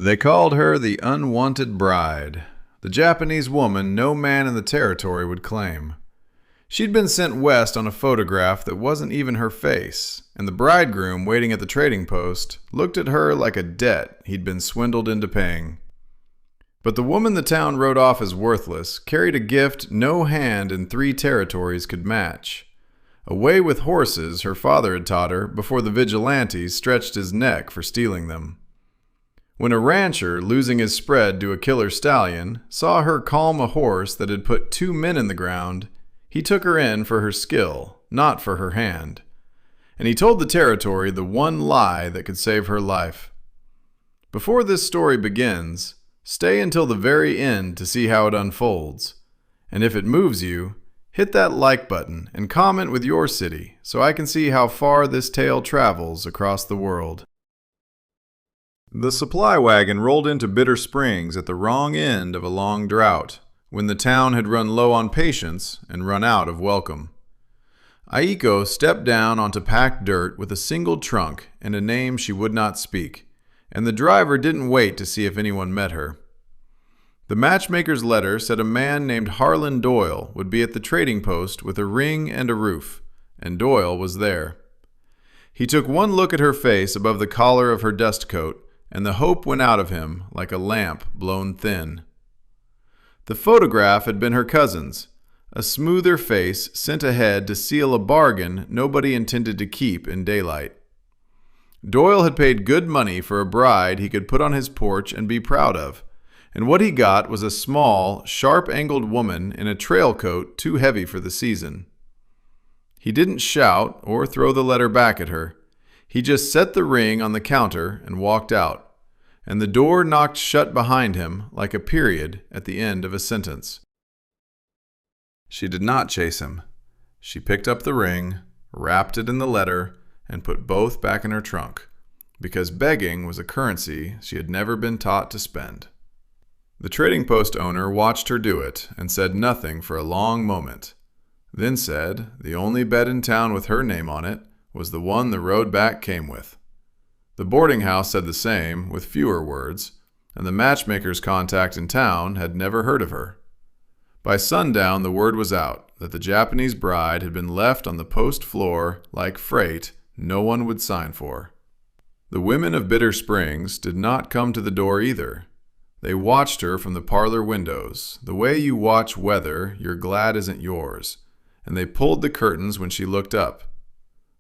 They called her the unwanted bride, the Japanese woman no man in the territory would claim. She'd been sent west on a photograph that wasn't even her face, and the bridegroom waiting at the trading post looked at her like a debt he'd been swindled into paying. But the woman the town wrote off as worthless carried a gift no hand in 3 territories could match. A way with horses her father had taught her before the vigilantes stretched his neck for stealing them. When a rancher, losing his spread to a killer stallion, saw her calm a horse that had put 2 men in the ground, he took her in for her skill, not for her hand. And he told the territory the one lie that could save her life. Before this story begins, stay until the very end to see how it unfolds. And if it moves you, hit that like button and comment with your city so I can see how far this tale travels across the world. The supply wagon rolled into Bitter Springs at the wrong end of a long drought, when the town had run low on patience and run out of welcome. Aiko stepped down onto packed dirt with a single trunk and a name she would not speak, and the driver didn't wait to see if anyone met her. The matchmaker's letter said a man named Harlan Doyle would be at the trading post with a ring and a roof, and Doyle was there. He took one look at her face above the collar of her dust coat, and the hope went out of him like a lamp blown thin. The photograph had been her cousin's, a smoother face sent ahead to seal a bargain nobody intended to keep in daylight. Doyle had paid good money for a bride he could put on his porch and be proud of, and what he got was a small, sharp-angled woman in a trail coat too heavy for the season. He didn't shout or throw the letter back at her. He just set the ring on the counter and walked out, and the door knocked shut behind him like a period at the end of a sentence. She did not chase him. She picked up the ring, wrapped it in the letter, and put both back in her trunk, because begging was a currency she had never been taught to spend. The trading post owner watched her do it and said nothing for a long moment, then said the only bed in town with her name on it was the one the road back came with. The boarding house said the same, with fewer words, and the matchmaker's contact in town had never heard of her. By sundown, the word was out that the Japanese bride had been left on the post floor like freight no one would sign for. The women of Bitter Springs did not come to the door either. They watched her from the parlor windows, the way you watch weather you're glad isn't yours, and they pulled the curtains when she looked up.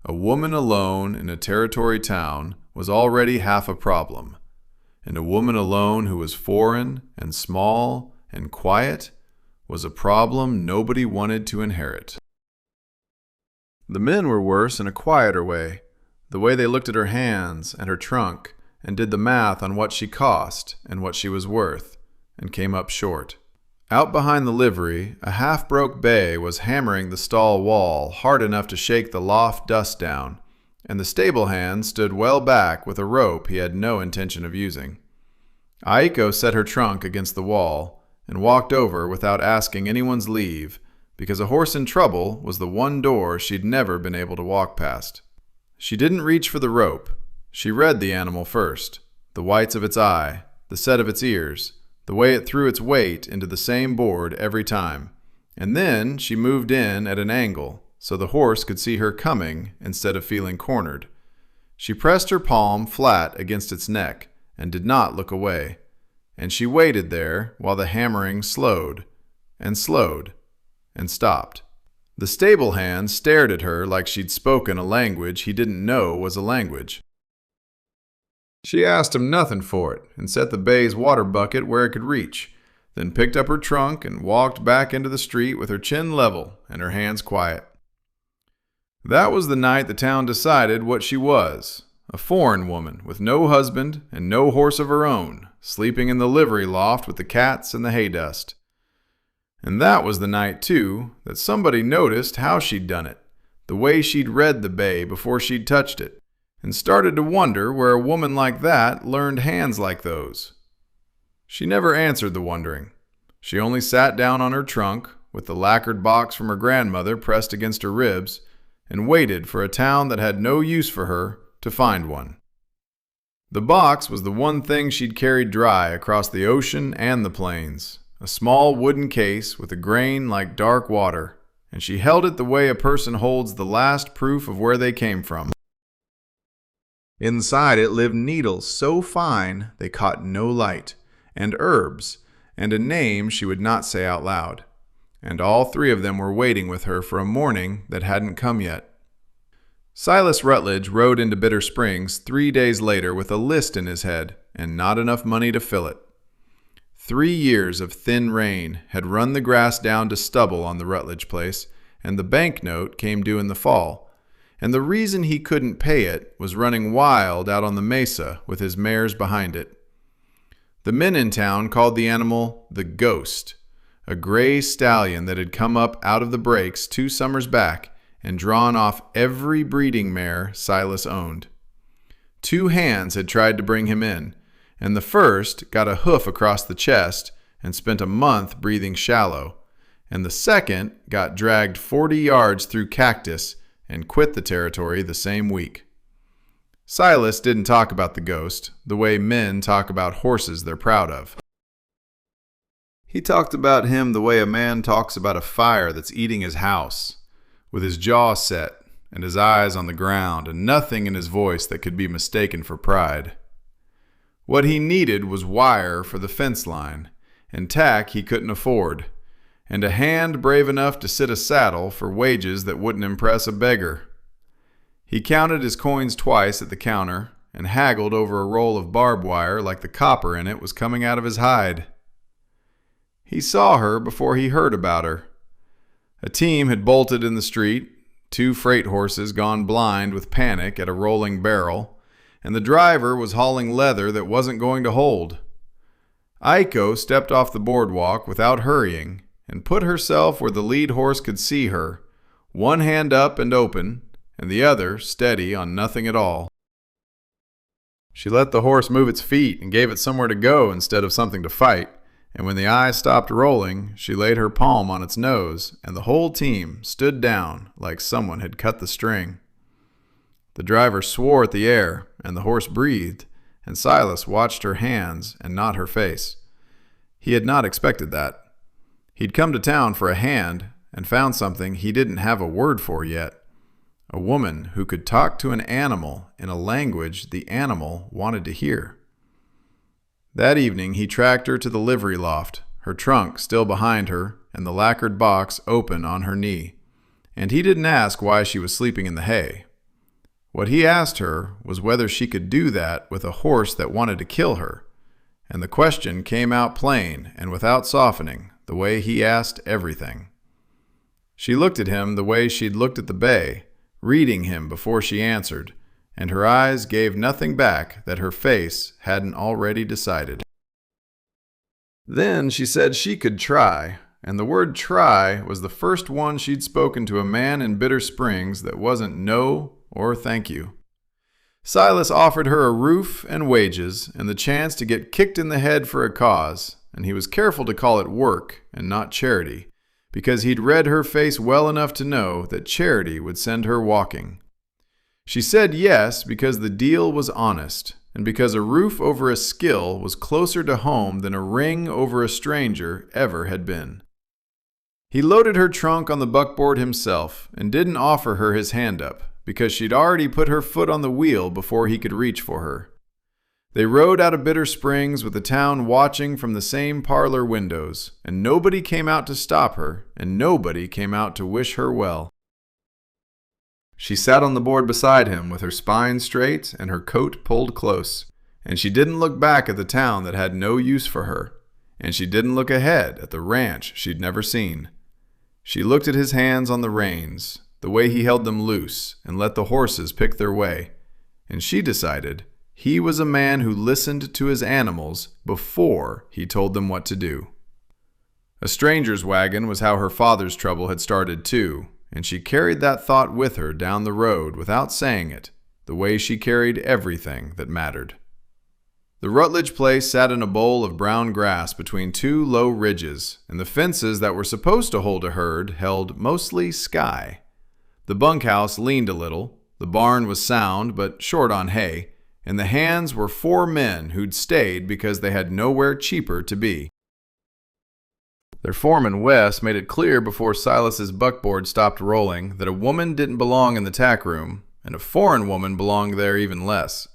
A woman alone in a territory town was already half a problem, and a woman alone who was foreign and small and quiet was a problem nobody wanted to inherit. The men were worse in a quieter way, the way they looked at her hands and her trunk and did the math on what she cost and what she was worth, and came up short. Out behind the livery, a half-broke bay was hammering the stall wall hard enough to shake the loft dust down, and the stable hand stood well back with a rope he had no intention of using. Aiko set her trunk against the wall and walked over without asking anyone's leave, because a horse in trouble was the one door she'd never been able to walk past. She didn't reach for the rope. She read the animal first, the whites of its eye, the set of its ears, the way it threw its weight into the same board every time, and then she moved in at an angle so the horse could see her coming instead of feeling cornered. She pressed her palm flat against its neck and did not look away, and she waited there while the hammering slowed and stopped. The stable hand stared at her like she'd spoken a language he didn't know was a language. She asked him nothing for it and set the bay's water bucket where it could reach, then picked up her trunk and walked back into the street with her chin level and her hands quiet. That was the night the town decided what she was, a foreign woman with no husband and no horse of her own, sleeping in the livery loft with the cats and the hay dust. And that was the night, too, that somebody noticed how she'd done it, the way she'd read the bay before she'd touched it, and started to wonder where a woman like that learned hands like those. She never answered the wondering. She only sat down on her trunk, with the lacquered box from her grandmother pressed against her ribs, and waited for a town that had no use for her to find one. The box was the one thing she'd carried dry across the ocean and the plains, a small wooden case with a grain like dark water, and she held it the way a person holds the last proof of where they came from. Inside it lived needles so fine they caught no light, and herbs, and a name she would not say out loud. And all three of them were waiting with her for a morning that hadn't come yet. Silas Rutledge rode into Bitter Springs 3 days later with a list in his head and not enough money to fill it. 3 years of thin rain had run the grass down to stubble on the Rutledge place, and the banknote came due in the fall. And the reason he couldn't pay it was running wild out on the mesa with his mares behind it. The men in town called the animal the Ghost, a gray stallion that had come up out of the breaks 2 summers back and drawn off every breeding mare Silas owned. 2 hands had tried to bring him in, and the first got a hoof across the chest and spent a month breathing shallow, and the second got dragged 40 yards through cactus and quit the territory the same week. Silas didn't talk about the Ghost the way men talk about horses they're proud of. He talked about him the way a man talks about a fire that's eating his house, with his jaw set and his eyes on the ground and nothing in his voice that could be mistaken for pride. What he needed was wire for the fence line, and tack he couldn't afford, and a hand brave enough to sit a saddle for wages that wouldn't impress a beggar. He counted his coins twice at the counter and haggled over a roll of barbed wire like the copper in it was coming out of his hide. He saw her before he heard about her. A team had bolted in the street, 2 freight horses gone blind with panic at a rolling barrel, and the driver was hauling leather that wasn't going to hold. Iko stepped off the boardwalk without hurrying and put herself where the lead horse could see her, one hand up and open, and the other steady on nothing at all. She let the horse move its feet and gave it somewhere to go instead of something to fight. And when the eye stopped rolling, she laid her palm on its nose, and the whole team stood down like someone had cut the string. The driver swore at the air, and the horse breathed, and Silas watched her hands and not her face. He had not expected that. He'd come to town for a hand and found something he didn't have a word for yet. A woman who could talk to an animal in a language the animal wanted to hear. That evening he tracked her to the livery loft, her trunk still behind her and the lacquered box open on her knee. And he didn't ask why she was sleeping in the hay. What he asked her was whether she could do that with a horse that wanted to kill her. And the question came out plain and without softening, the way he asked everything. She looked at him the way she'd looked at the bay, reading him before she answered, and her eyes gave nothing back that her face hadn't already decided. Then she said she could try, and the word try was the first one she'd spoken to a man in Bitter Springs that wasn't no or thank you. Silas offered her a roof and wages and the chance to get kicked in the head for a cause, and he was careful to call it work and not charity, because he'd read her face well enough to know that charity would send her walking. She said yes because the deal was honest, and because a roof over a skill was closer to home than a ring over a stranger ever had been. He loaded her trunk on the buckboard himself and didn't offer her his hand up, because she'd already put her foot on the wheel before he could reach for her. They rode out of Bitter Springs with the town watching from the same parlor windows, and nobody came out to stop her, and nobody came out to wish her well. She sat on the board beside him with her spine straight and her coat pulled close, and she didn't look back at the town that had no use for her, and she didn't look ahead at the ranch she'd never seen. She looked at his hands on the reins, the way he held them loose and let the horses pick their way, and she decided he was a man who listened to his animals before he told them what to do. A stranger's wagon was how her father's trouble had started too, and she carried that thought with her down the road without saying it, the way she carried everything that mattered. The Rutledge place sat in a bowl of brown grass between 2 low ridges, and the fences that were supposed to hold a herd held mostly sky. The bunkhouse leaned a little, the barn was sound but short on hay, In the hands were 4 men who'd stayed because they had nowhere cheaper to be. Their foreman, Wes, made it clear before Silas's buckboard stopped rolling that a woman didn't belong in the tack room, and a foreign woman belonged there even less.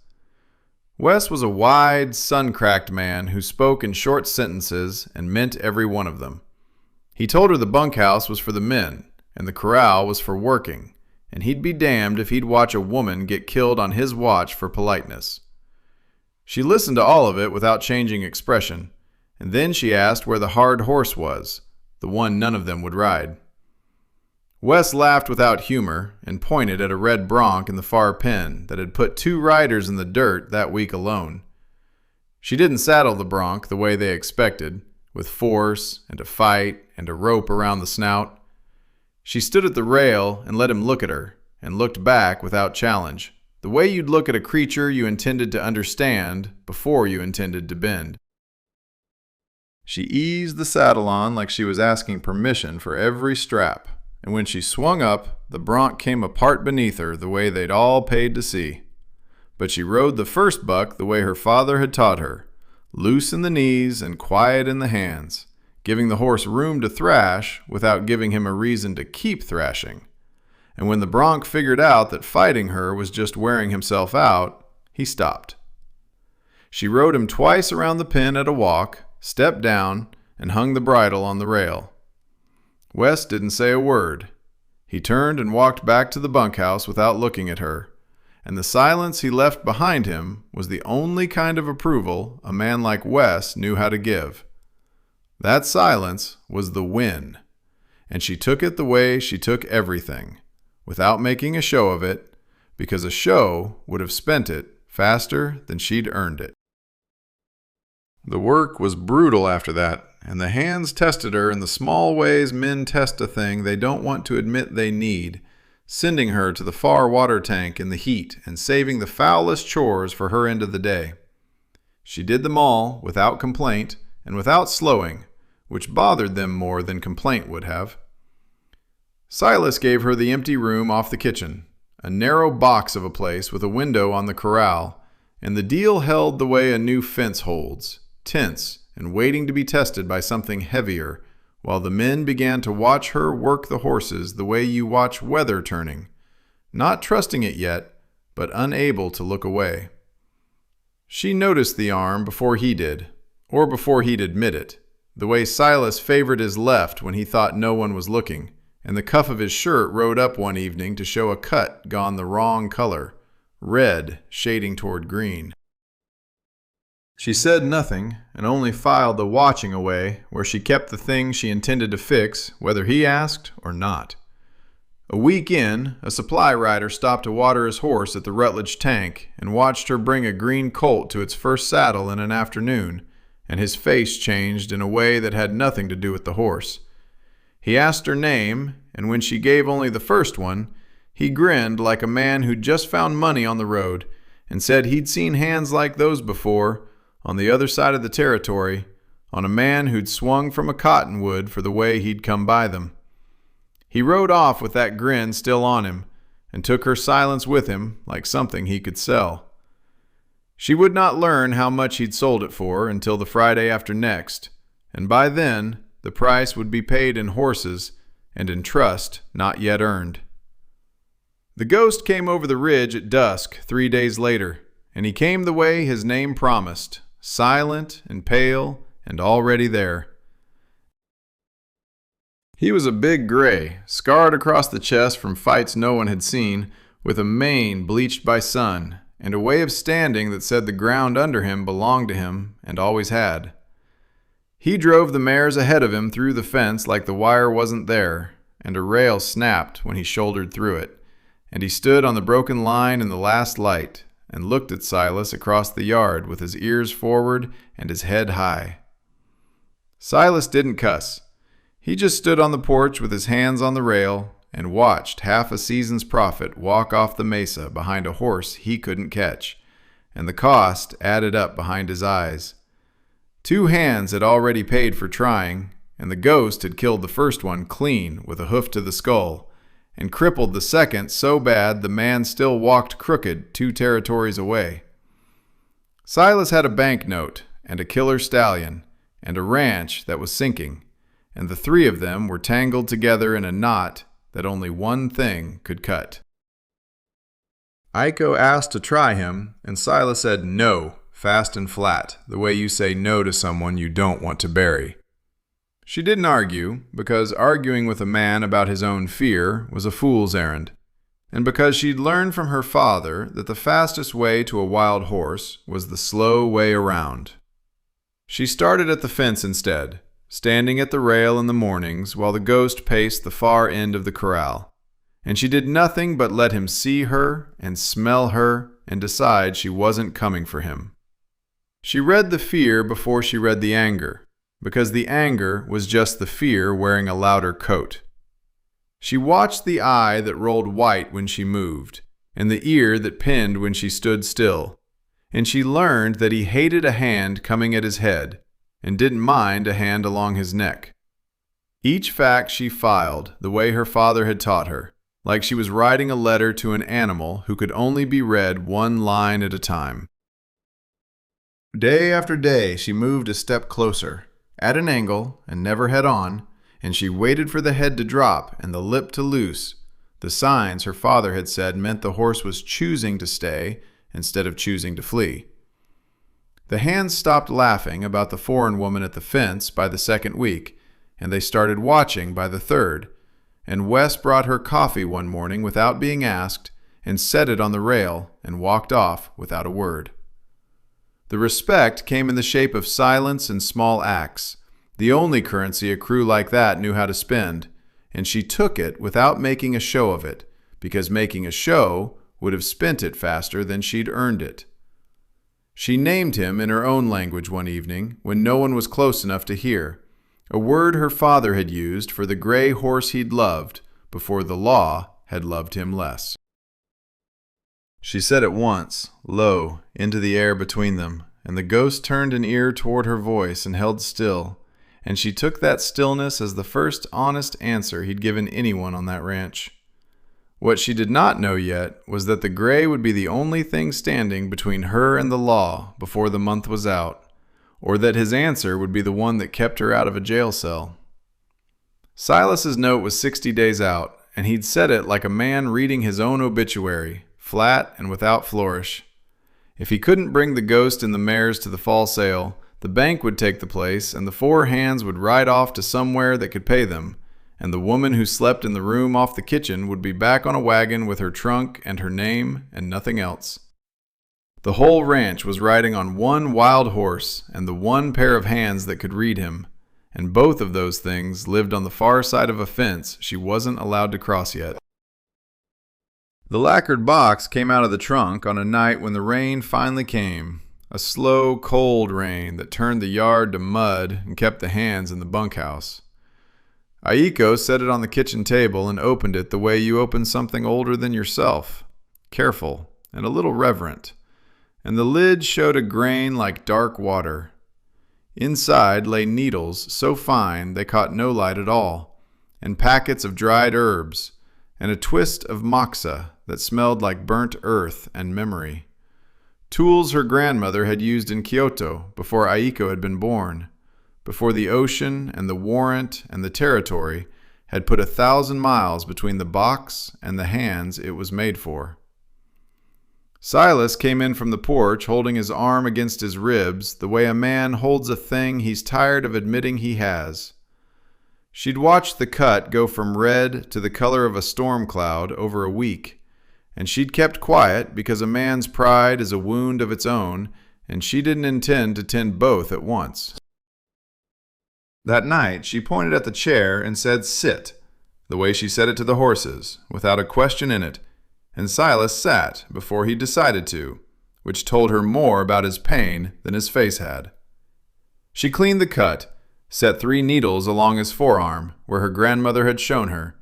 Wes was a wide, sun-cracked man who spoke in short sentences and meant every one of them. He told her the bunkhouse was for the men, and the corral was for working, and he'd be damned if he'd watch a woman get killed on his watch for politeness. She listened to all of it without changing expression, and then she asked where the hard horse was, the one none of them would ride. Wes laughed without humor and pointed at a red bronc in the far pen that had put 2 riders in the dirt that week alone. She didn't saddle the bronc the way they expected, with force and a fight and a rope around the snout. She stood at the rail and let him look at her, and looked back without challenge, the way you'd look at a creature you intended to understand before you intended to bend. She eased the saddle on like she was asking permission for every strap, and when she swung up, the bronc came apart beneath her the way they'd all paid to see. But she rode the first buck the way her father had taught her, loose in the knees and quiet in the hands, giving the horse room to thrash without giving him a reason to keep thrashing. And when the bronc figured out that fighting her was just wearing himself out, he stopped. She rode him twice around the pen at a walk, stepped down, and hung the bridle on the rail. Wes didn't say a word. He turned and walked back to the bunkhouse without looking at her, and the silence he left behind him was the only kind of approval a man like Wes knew how to give. That silence was the win, and she took it the way she took everything, without making a show of it, because a show would have spent it faster than she'd earned it. The work was brutal after that, and the hands tested her in the small ways men test a thing they don't want to admit they need, sending her to the far water tank in the heat and saving the foulest chores for her end of the day. She did them all without complaint and without slowing, which bothered them more than complaint would have. Silas gave her the empty room off the kitchen, a narrow box of a place with a window on the corral, and the deal held the way a new fence holds, tense and waiting to be tested by something heavier, while the men began to watch her work the horses the way you watch weather turning, not trusting it yet, but unable to look away. She noticed the arm before he did, or before he'd admit it, the way Silas favored his left when he thought no one was looking, and the cuff of his shirt rode up one evening to show a cut gone the wrong color, red shading toward green. She said nothing, and only filed the watching away where she kept the thing she intended to fix, whether he asked or not. A week in, a supply rider stopped to water his horse at the Rutledge tank and watched her bring a green colt to its first saddle in an afternoon, and his face changed in a way that had nothing to do with the horse. He asked her name, and when she gave only the first one, he grinned like a man who'd just found money on the road and said he'd seen hands like those before, on the other side of the territory, on a man who'd swung from a cottonwood for the way he'd come by them. He rode off with that grin still on him, and took her silence with him like something he could sell. She would not learn how much he'd sold it for until the Friday after next, and by then the price would be paid in horses and in trust not yet earned. The ghost came over the ridge at dusk 3 days later, and he came the way his name promised, silent and pale and already there. He was a big gray, scarred across the chest from fights no one had seen, with a mane bleached by sun, and a way of standing that said the ground under him belonged to him and always had. He drove the mares ahead of him through the fence like the wire wasn't there, and a rail snapped when he shouldered through it, and he stood on the broken line in the last light, and looked at Silas across the yard with his ears forward and his head high. Silas didn't cuss. He just stood on the porch with his hands on the rail and watched half a season's profit walk off the mesa behind a horse he couldn't catch, and the cost added up behind his eyes. 2 hands had already paid for trying, and the ghost had killed the first one clean with a hoof to the skull, and crippled the second so bad the man still walked crooked 2 territories away. Silas had a banknote and a killer stallion and a ranch that was sinking, and the three of them were tangled together in a knot that only one thing could cut. Iko asked to try him, and Silas said no, fast and flat, the way you say no to someone you don't want to bury. She didn't argue, because arguing with a man about his own fear was a fool's errand, and because she'd learned from her father that the fastest way to a wild horse was the slow way around. She started at the fence instead, standing at the rail in the mornings while the ghost paced the far end of the corral, and she did nothing but let him see her and smell her and decide she wasn't coming for him. She read the fear before she read the anger, because the anger was just the fear wearing a louder coat. She watched the eye that rolled white when she moved, and the ear that pinned when she stood still, and she learned that he hated a hand coming at his head, and didn't mind a hand along his neck. Each fact she filed the way her father had taught her, like she was writing a letter to an animal who could only be read one line at a time. Day after day she moved a step closer, at an angle and never head on, and she waited for the head to drop and the lip to loose, the signs her father had said meant the horse was choosing to stay instead of choosing to flee. The hands stopped laughing about the foreign woman at the fence by the second week, and they started watching by the third, and Wes brought her coffee one morning without being asked and set it on the rail and walked off without a word. The respect came in the shape of silence and small acts, the only currency a crew like that knew how to spend, and she took it without making a show of it, because making a show would have spent it faster than she'd earned it. She named him in her own language one evening when no one was close enough to hear, a word her father had used for the gray horse he'd loved before the law had loved him less. She said it once, low, into the air between them, and the ghost turned an ear toward her voice and held still, and she took that stillness as the first honest answer he'd given anyone on that ranch. What she did not know yet was that the gray would be the only thing standing between her and the law before the month was out, or that his answer would be the one that kept her out of a jail cell. Silas's note was 60 days out, and he'd said it like a man reading his own obituary, flat and without flourish. If he couldn't bring the ghost and the mares to the fall sale, the bank would take the place, and the four hands would ride off to somewhere that could pay them, and the woman who slept in the room off the kitchen would be back on a wagon with her trunk and her name and nothing else. The whole ranch was riding on one wild horse and the one pair of hands that could read him, and both of those things lived on the far side of a fence she wasn't allowed to cross yet. The lacquered box came out of the trunk on a night when the rain finally came, a slow, cold rain that turned the yard to mud and kept the hands in the bunkhouse. Aiko set it on the kitchen table and opened it the way you open something older than yourself, careful and a little reverent, and the lid showed a grain like dark water. Inside lay needles so fine they caught no light at all, and packets of dried herbs, and a twist of moxa that smelled like burnt earth and memory. Tools her grandmother had used in Kyoto before Aiko had been born, before the ocean and the warrant and the territory had put 1,000 miles between the box and the hands it was made for. Silas came in from the porch holding his arm against his ribs the way a man holds a thing he's tired of admitting he has. She'd watched the cut go from red to the color of a storm cloud over a week, and she'd kept quiet because a man's pride is a wound of its own, and she didn't intend to tend both at once. That night, she pointed at the chair and said, "Sit," the way she said it to the horses, without a question in it, and Silas sat before he decided to, which told her more about his pain than his face had. She cleaned the cut, set 3 needles along his forearm, where her grandmother had shown her,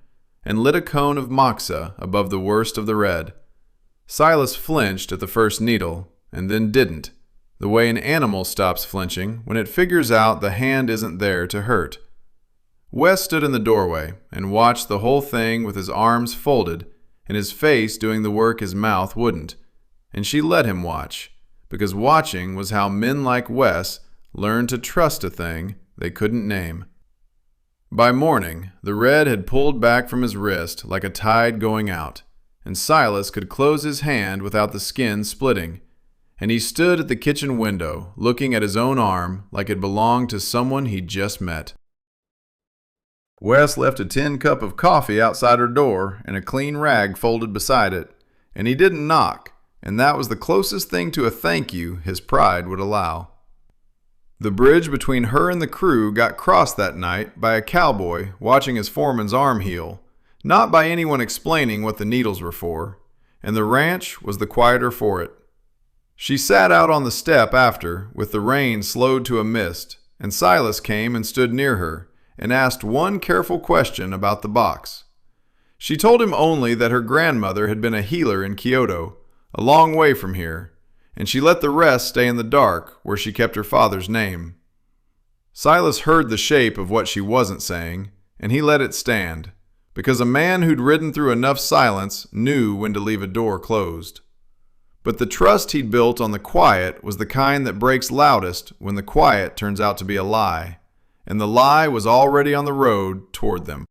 and lit a cone of moxa above the worst of the red. Silas flinched at the first needle, and then didn't, the way an animal stops flinching when it figures out the hand isn't there to hurt. Wes stood in the doorway and watched the whole thing with his arms folded and his face doing the work his mouth wouldn't, and she let him watch, because watching was how men like Wes learned to trust a thing they couldn't name. By morning, the red had pulled back from his wrist like a tide going out, and Silas could close his hand without the skin splitting, and he stood at the kitchen window looking at his own arm like it belonged to someone he'd just met. Wes left a tin cup of coffee outside her door and a clean rag folded beside it, and he didn't knock, and that was the closest thing to a thank you his pride would allow. The bridge between her and the crew got crossed that night by a cowboy watching his foreman's arm heal, not by anyone explaining what the needles were for, and the ranch was the quieter for it. She sat out on the step after, with the rain slowed to a mist, and Silas came and stood near her and asked one careful question about the box. She told him only that her grandmother had been a healer in Kyoto, a long way from here, and she let the rest stay in the dark where she kept her father's name. Silas heard the shape of what she wasn't saying, and he let it stand, because a man who'd ridden through enough silence knew when to leave a door closed. But the trust he'd built on the quiet was the kind that breaks loudest when the quiet turns out to be a lie, and the lie was already on the road toward them.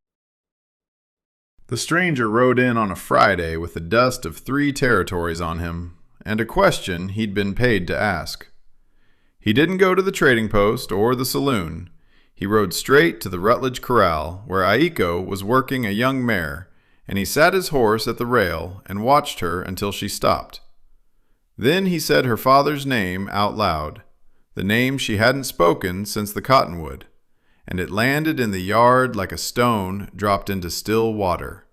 The stranger rode in on a Friday with the dust of 3 territories on him, and a question he'd been paid to ask. He didn't go to the trading post or the saloon. He rode straight to the Rutledge Corral, where Aiko was working a young mare, and he sat his horse at the rail and watched her until she stopped. Then he said her father's name out loud, the name she hadn't spoken since the cottonwood, and it landed in the yard like a stone dropped into still water.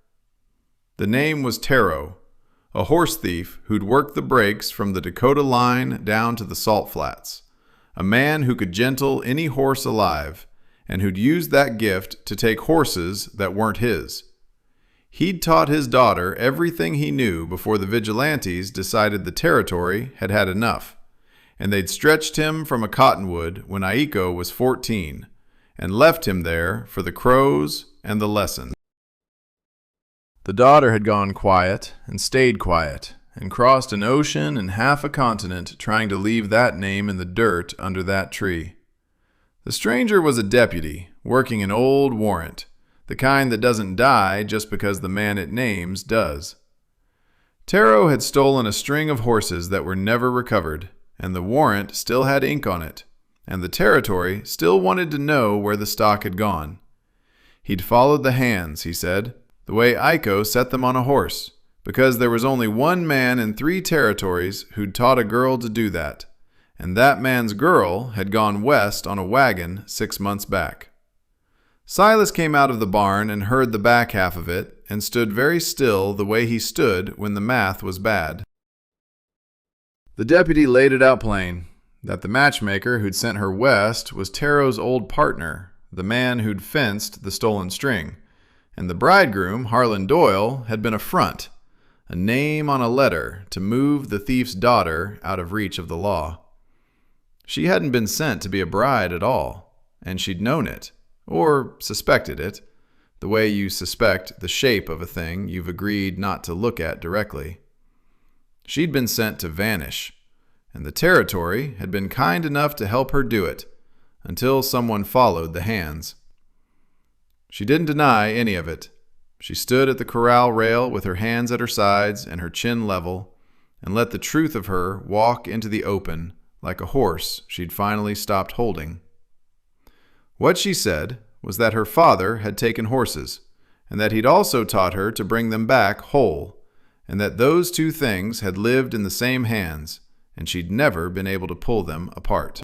The name was Taro, a horse thief who'd worked the breaks from the Dakota line down to the Salt Flats, a man who could gentle any horse alive, and who'd used that gift to take horses that weren't his. He'd taught his daughter everything he knew before the vigilantes decided the territory had had enough, and they'd stretched him from a cottonwood when Aiko was 14, and left him there for the crows and the lesson. The daughter had gone quiet and stayed quiet and crossed an ocean and half a continent trying to leave that name in the dirt under that tree. The stranger was a deputy working an old warrant, the kind that doesn't die just because the man it names does. Taro had stolen a string of horses that were never recovered, and the warrant still had ink on it, and the territory still wanted to know where the stock had gone. He'd followed the hands, he said, the way Aiko set them on a horse, because there was only one man in 3 territories who'd taught a girl to do that, and that man's girl had gone west on a wagon 6 months back. Silas came out of the barn and heard the back half of it, and stood very still the way he stood when the math was bad. The deputy laid it out plain, that the matchmaker who'd sent her west was Taro's old partner, the man who'd fenced the stolen string, and the bridegroom, Harlan Doyle, had been a front, a name on a letter to move the thief's daughter out of reach of the law. She hadn't been sent to be a bride at all, and she'd known it, or suspected it, the way you suspect the shape of a thing you've agreed not to look at directly. She'd been sent to vanish, and the territory had been kind enough to help her do it, until someone followed the hands. She didn't deny any of it. She stood at the corral rail with her hands at her sides and her chin level, and let the truth of her walk into the open like a horse she'd finally stopped holding. What she said was that her father had taken horses, and that he'd also taught her to bring them back whole, and that those 2 things had lived in the same hands, and she'd never been able to pull them apart.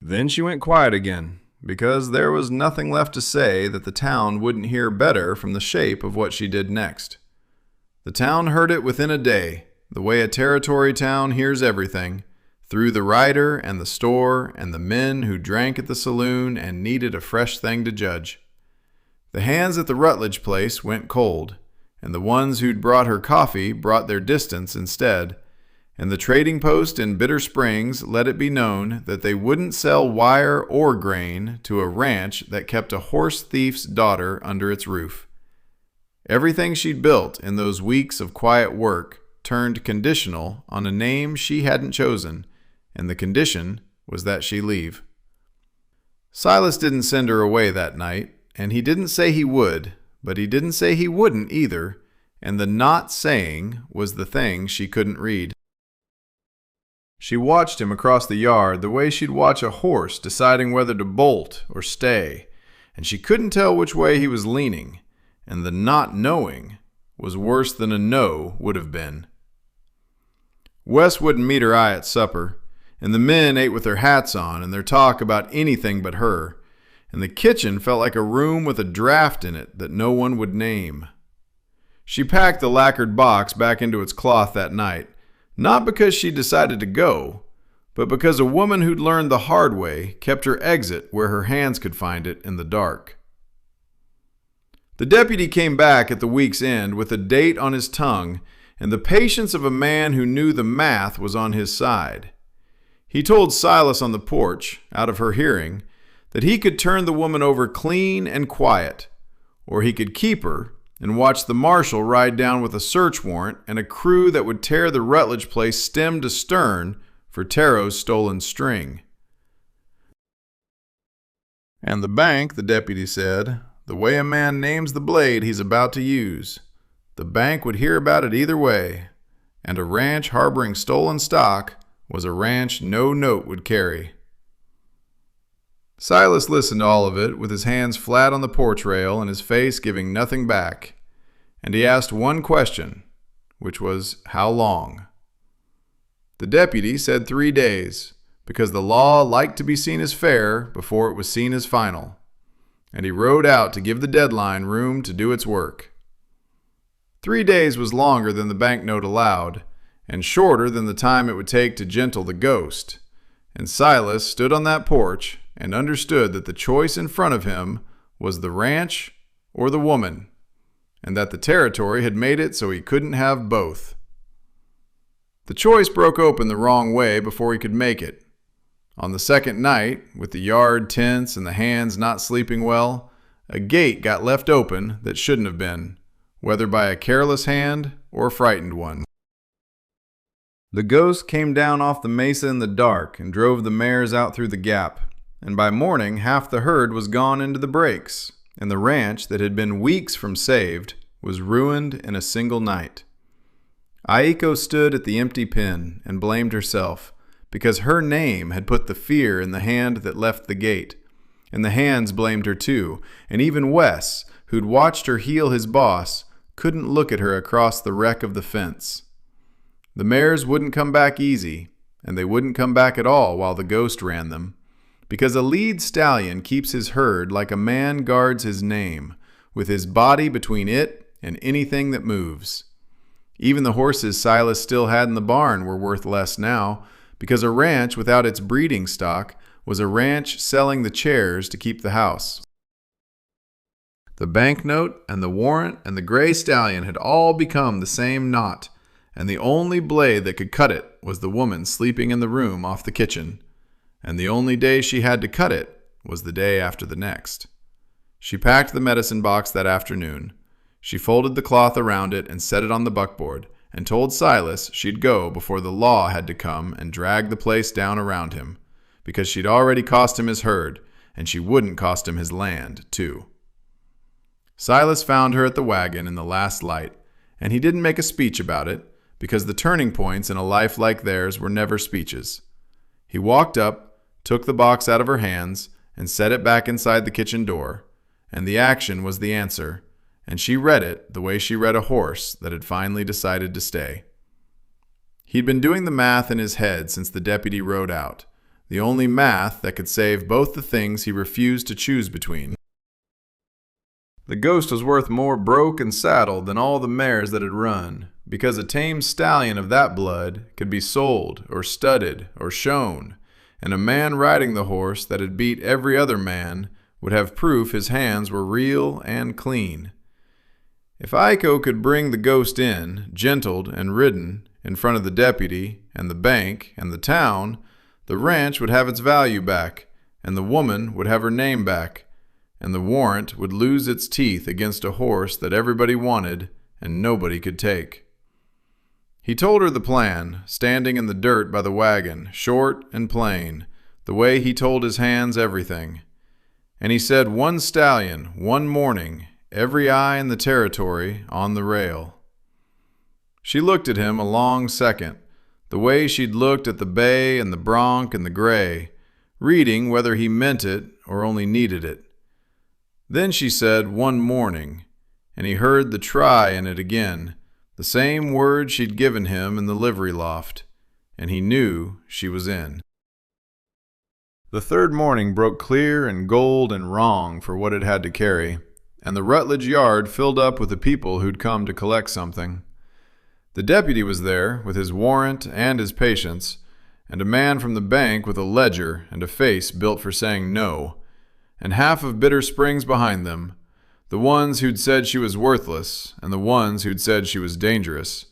Then she went quiet again, because there was nothing left to say that the town wouldn't hear better from the shape of what she did next. The town heard it within a day, the way a territory town hears everything, through the rider and the store and the men who drank at the saloon and needed a fresh thing to judge. The hands at the Rutledge place went cold, and the ones who'd brought her coffee brought their distance instead, and the trading post in Bitter Springs let it be known that they wouldn't sell wire or grain to a ranch that kept a horse thief's daughter under its roof. Everything she'd built in those weeks of quiet work turned conditional on a name she hadn't chosen, and the condition was that she leave. Silas didn't send her away that night, and he didn't say he would, but he didn't say he wouldn't either, and the not saying was the thing she couldn't read. She watched him across the yard the way she'd watch a horse deciding whether to bolt or stay, and she couldn't tell which way he was leaning, and the not knowing was worse than a no would have been. Wes wouldn't meet her eye at supper, and the men ate with their hats on and their talk about anything but her, and the kitchen felt like a room with a draft in it that no one would name. She packed the lacquered box back into its cloth that night, not because she decided to go, but because a woman who'd learned the hard way kept her exit where her hands could find it in the dark. The deputy came back at the week's end with a date on his tongue and the patience of a man who knew the math was on his side. He told Silas on the porch, out of her hearing, that he could turn the woman over clean and quiet, or he could keep her and watch the marshal ride down with a search warrant and a crew that would tear the Rutledge place stem to stern for Taro's stolen string. And the bank, the deputy said, the way a man names the blade he's about to use, the bank would hear about it either way, and a ranch harboring stolen stock was a ranch no note would carry. Silas listened to all of it with his hands flat on the porch rail and his face giving nothing back, and he asked one question, which was, how long? The deputy said 3 days, because the law liked to be seen as fair before it was seen as final, and he rode out to give the deadline room to do its work. 3 days was longer than the banknote allowed, and shorter than the time it would take to gentle the ghost, and Silas stood on that porch and understood that the choice in front of him was the ranch or the woman, and that the territory had made it so he couldn't have both. The choice broke open the wrong way before he could make it. On the second night, with the yard tense and the hands not sleeping well, a gate got left open that shouldn't have been, whether by a careless hand or a frightened one. The ghost came down off the mesa in the dark and drove the mares out through the gap, and by morning half the herd was gone into the breaks, and the ranch that had been weeks from saved was ruined in a single night. Aiko stood at the empty pen and blamed herself, because her name had put the fear in the hand that left the gate, and the hands blamed her too, and even Wes, who'd watched her heal his boss, couldn't look at her across the wreck of the fence. The mares wouldn't come back easy, and they wouldn't come back at all while the ghost ran them, because a lead stallion keeps his herd like a man guards his name, with his body between it and anything that moves. Even the horses Silas still had in the barn were worth less now, because a ranch without its breeding stock was a ranch selling the chairs to keep the house. The banknote and the warrant and the gray stallion had all become the same knot, and the only blade that could cut it was the woman sleeping in the room off the kitchen, and the only day she had to cut it was the day after the next. She packed the medicine box that afternoon. She folded the cloth around it and set it on the buckboard, and told Silas she'd go before the law had to come and drag the place down around him, because she'd already cost him his herd, and she wouldn't cost him his land, too. Silas found her at the wagon in the last light, and he didn't make a speech about it, because the turning points in a life like theirs were never speeches. He walked up, took the box out of her hands, and set it back inside the kitchen door, and the action was the answer, and she read it the way she read a horse that had finally decided to stay. He'd been doing the math in his head since the deputy rode out, the only math that could save both the things he refused to choose between. The ghost was worth more broke and saddled than all the mares that had run, because a tame stallion of that blood could be sold or studded or shown, and a man riding the horse that had beat every other man would have proof his hands were real and clean. If Aiko could bring the ghost in, gentled and ridden, in front of the deputy and the bank and the town, the ranch would have its value back, and the woman would have her name back, and the warrant would lose its teeth against a horse that everybody wanted and nobody could take. He told her the plan, standing in the dirt by the wagon, short and plain, the way he told his hands everything. And he said, 1 stallion, 1 morning, every eye in the territory on the rail. She looked at him a long second, the way she'd looked at the bay and the bronc and the gray, reading whether he meant it or only needed it. Then she said, 1 morning, and he heard the try in it again, the same word she'd given him in the livery loft, and he knew she was in. The third morning broke clear and gold and wrong for what it had to carry, and the Rutledge yard filled up with the people who'd come to collect something. The deputy was there with his warrant and his patience, and a man from the bank with a ledger and a face built for saying no, and half of Bitter Springs behind them, the ones who'd said she was worthless and the ones who'd said she was dangerous.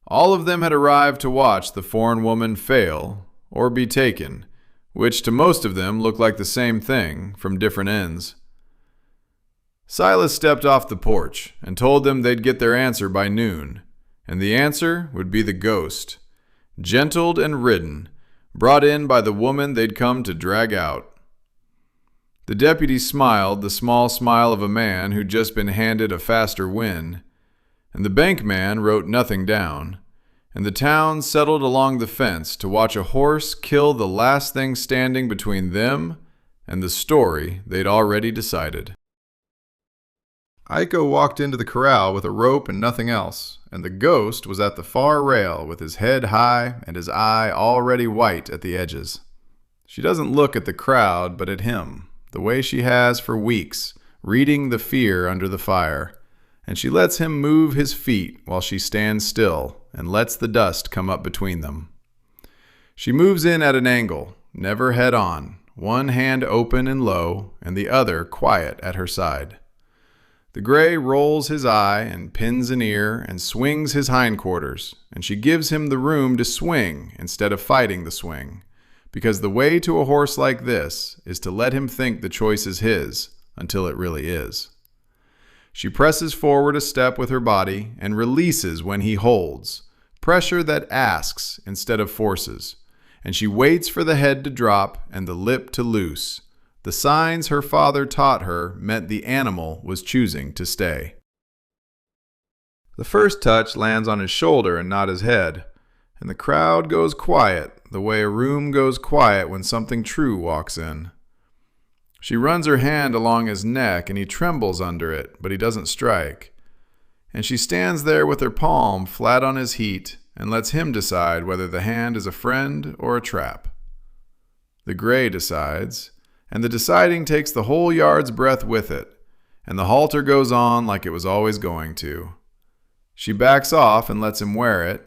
All of them had arrived to watch the foreign woman fail or be taken, which to most of them looked like the same thing from different ends. Silas stepped off the porch and told them they'd get their answer by noon, and the answer would be the ghost, gentled and ridden, brought in by the woman they'd come to drag out. The deputy smiled the small smile of a man who'd just been handed a faster win, and the bank man wrote nothing down, and the town settled along the fence to watch a horse kill the last thing standing between them and the story they'd already decided. Iko walked into the corral with a rope and nothing else, and the ghost was at the far rail with his head high and his eye already white at the edges. She doesn't look at the crowd but at him, the way she has for weeks, reading the fear under the fire, and she lets him move his feet while she stands still and lets the dust come up between them. She moves in at an angle, never head on, one hand open and low and the other quiet at her side. The gray rolls his eye and pins an ear and swings his hindquarters, and she gives him the room to swing instead of fighting the swing, because the way to a horse like this is to let him think the choice is his until it really is. She presses forward a step with her body and releases when he holds, pressure that asks instead of forces, and she waits for the head to drop and the lip to loose. The signs her father taught her meant the animal was choosing to stay. The first touch lands on his shoulder and not his head, and the crowd goes quiet the way a room goes quiet when something true walks in. She runs her hand along his neck and he trembles under it, but he doesn't strike. And she stands there with her palm flat on his heat and lets him decide whether the hand is a friend or a trap. The gray decides, and the deciding takes the whole yard's breath with it, and the halter goes on like it was always going to. She backs off and lets him wear it,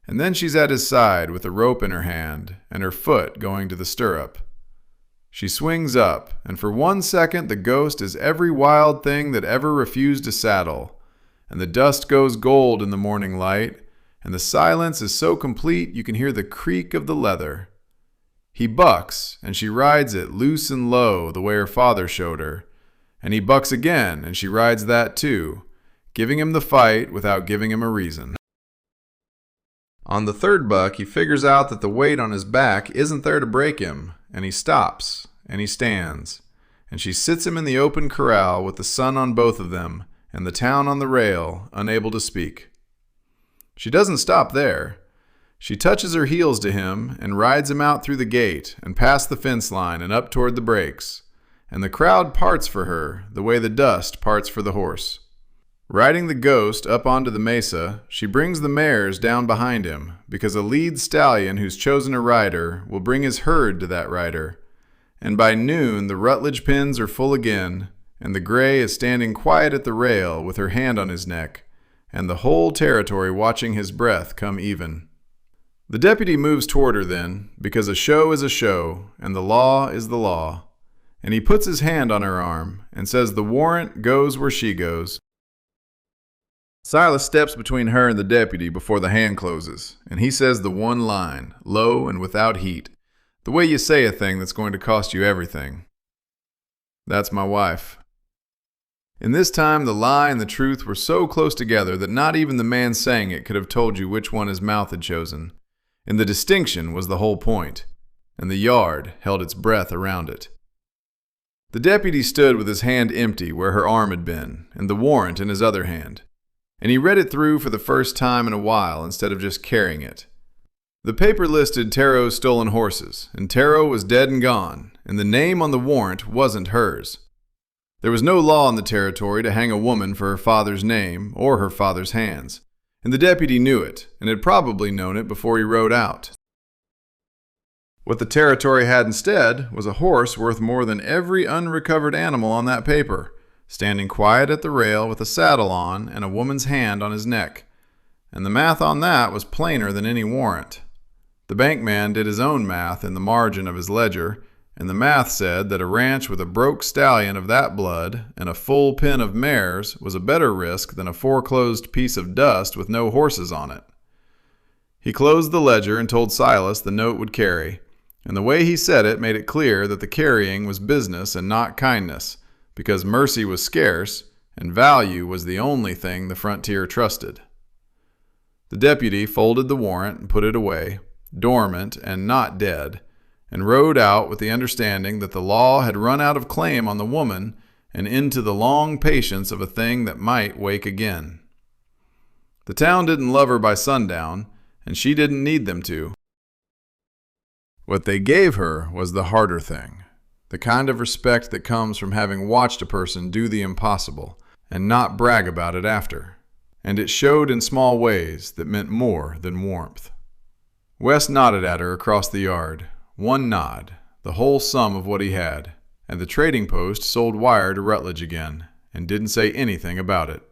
and then she's at his side with a rope in her hand and her foot going to the stirrup. She swings up, and for 1 second the ghost is every wild thing that ever refused to saddle, and the dust goes gold in the morning light, and the silence is so complete you can hear the creak of the leather. He bucks, and she rides it loose and low the way her father showed her, and he bucks again, and she rides that too, giving him the fight without giving him a reason. On the third buck, he figures out that the weight on his back isn't there to break him, and he stops, and he stands, and she sits him in the open corral with the sun on both of them, and the town on the rail, unable to speak. She doesn't stop there. She touches her heels to him and rides him out through the gate and past the fence line and up toward the brakes, and the crowd parts for her the way the dust parts for the horse. Riding the ghost up onto the mesa, she brings the mares down behind him, because a lead stallion who's chosen a rider will bring his herd to that rider. And by noon, the Rutledge pins are full again, and the gray is standing quiet at the rail with her hand on his neck, and the whole territory watching his breath come even. The deputy moves toward her then, because a show is a show, and the law is the law. And he puts his hand on her arm, and says the warrant goes where she goes. Silas steps between her and the deputy before the hand closes, and he says the one line, low and without heat, the way you say a thing that's going to cost you everything. That's my wife. In this time, the lie and the truth were so close together that not even the man saying it could have told you which one his mouth had chosen. And the distinction was the whole point, and the yard held its breath around it. The deputy stood with his hand empty where her arm had been, and the warrant in his other hand, and he read it through for the first time in a while instead of just carrying it. The paper listed Taro's stolen horses, and Taro was dead and gone, and the name on the warrant wasn't hers. There was no law in the territory to hang a woman for her father's name or her father's hands, and the deputy knew it, and had probably known it before he rode out. What the territory had instead was a horse worth more than every unrecovered animal on that paper, standing quiet at the rail with a saddle on and a woman's hand on his neck, and the math on that was plainer than any warrant. The bankman did his own math in the margin of his ledger, and the math said that a ranch with a broke stallion of that blood and a full pen of mares was a better risk than a foreclosed piece of dust with no horses on it. He closed the ledger and told Silas the note would carry, and the way he said it made it clear that the carrying was business and not kindness, because mercy was scarce and value was the only thing the frontier trusted. The deputy folded the warrant and put it away, dormant and not dead, and rode out with the understanding that the law had run out of claim on the woman and into the long patience of a thing that might wake again. The town didn't love her by sundown, and she didn't need them to. What they gave her was the harder thing, the kind of respect that comes from having watched a person do the impossible and not brag about it after. And it showed in small ways that meant more than warmth. Wes nodded at her across the yard. One nod, the whole sum of what he had, and the trading post sold wire to Rutledge again, and didn't say anything about it.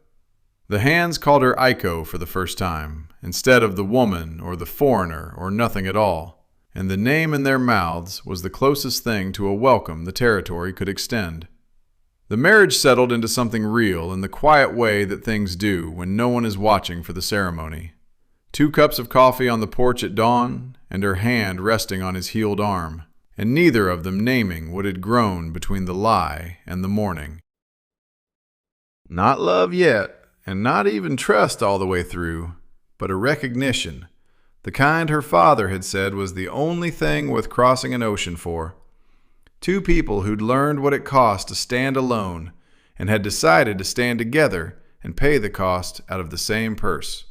The hands called her Iko for the first time, instead of the woman or the foreigner or nothing at all, and the name in their mouths was the closest thing to a welcome the territory could extend. The marriage settled into something real in the quiet way that things do when no one is watching for the ceremony. 2 cups of coffee on the porch at dawn, and her hand resting on his healed arm, and neither of them naming what had grown between the lie and the mourning. Not love yet, and not even trust all the way through, but a recognition, the kind her father had said was the only thing worth crossing an ocean for. 2 people who'd learned what it cost to stand alone, and had decided to stand together and pay the cost out of the same purse.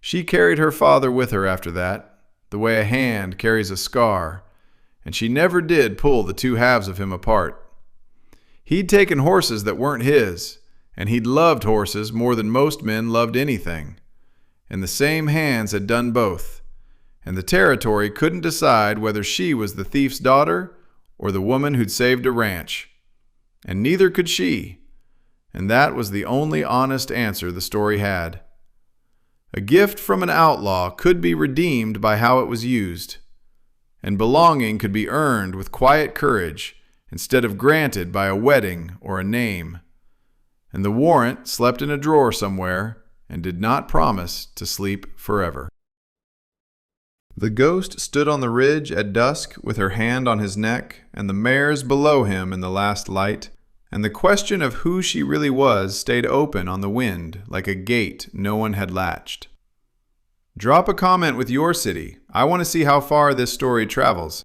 She carried her father with her after that, the way a hand carries a scar, and she never did pull the 2 halves of him apart. He'd taken horses that weren't his, and he'd loved horses more than most men loved anything. And the same hands had done both, and the territory couldn't decide whether she was the thief's daughter or the woman who'd saved a ranch. And neither could she, and that was the only honest answer the story had. A gift from an outlaw could be redeemed by how it was used, and belonging could be earned with quiet courage instead of granted by a wedding or a name. And the warrant slept in a drawer somewhere and did not promise to sleep forever. The ghost stood on the ridge at dusk with her hand on his neck and the mares below him in the last light, and the question of who she really was stayed open on the wind like a gate no one had latched. Drop a comment with your city. I want to see how far this story travels.